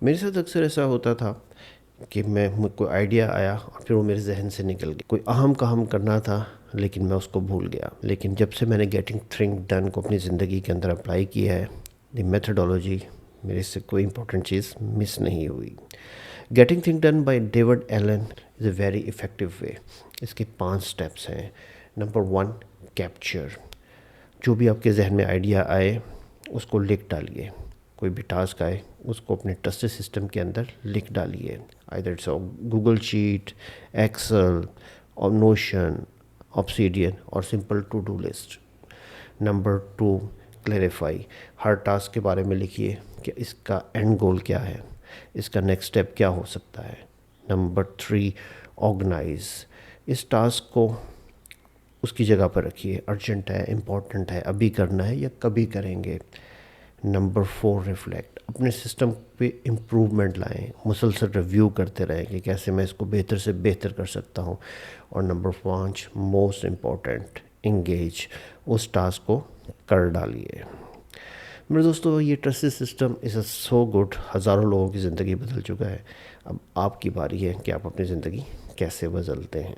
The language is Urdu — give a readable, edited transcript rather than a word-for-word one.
میرے ساتھ اکثر ایسا ہوتا تھا کہ مجھ کو آئیڈیا آیا اور پھر وہ میرے ذہن سے نکل گیا. کوئی اہم کام کرنا تھا لیکن میں اس کو بھول گیا. لیکن جب سے میں نے گیٹنگ تھنگ ڈن کو اپنی زندگی کے اندر اپلائی کیا ہے، دی میتھڈولوجی، میرے سے کوئی امپورٹنٹ چیز مس نہیں ہوئی. Getting thing done by David Allen is a very effective way. اس کے 5 سٹیپس ہیں. Number 1، capture. جو بھی آپ کے ذہن میں آئیڈیا آئے اس کو لکھ ڈالیے. کوئی بھی ٹاسک آئے اس کو اپنے ٹرسٹڈ سسٹم کے اندر لکھ ڈالیے. Either it's Google Sheet, Excel اور نوشن، آبسیڈین اور simple to do list. Number 2، clarify. ہر ٹاسک کے بارے میں لکھیے کہ اس کا اینڈ گول کیا ہے، اس کا نیکسٹ اسٹیپ کیا ہو سکتا ہے. Number 3، organise. اس ٹاسک کو اس کی جگہ پر رکھیے، ارجنٹ ہے، امپورٹنٹ ہے، ابھی کرنا ہے یا کبھی کریں گے. Number 4، reflect. اپنے سسٹم پہ امپروومنٹ لائیں، مسلسل ریویو کرتے رہیں کہ کیسے میں اس کو بہتر سے بہتر کر سکتا ہوں. اور نمبر 5، موسٹ امپورٹنٹ، انگیج. اس ٹاسک کو کر ڈالیے. میرے دوستو، یہ trust system is a so good, ہزاروں لوگوں کی زندگی بدل چکا ہے. اب آپ کی باری ہے کہ آپ اپنی زندگی کیسے بدلتے ہیں.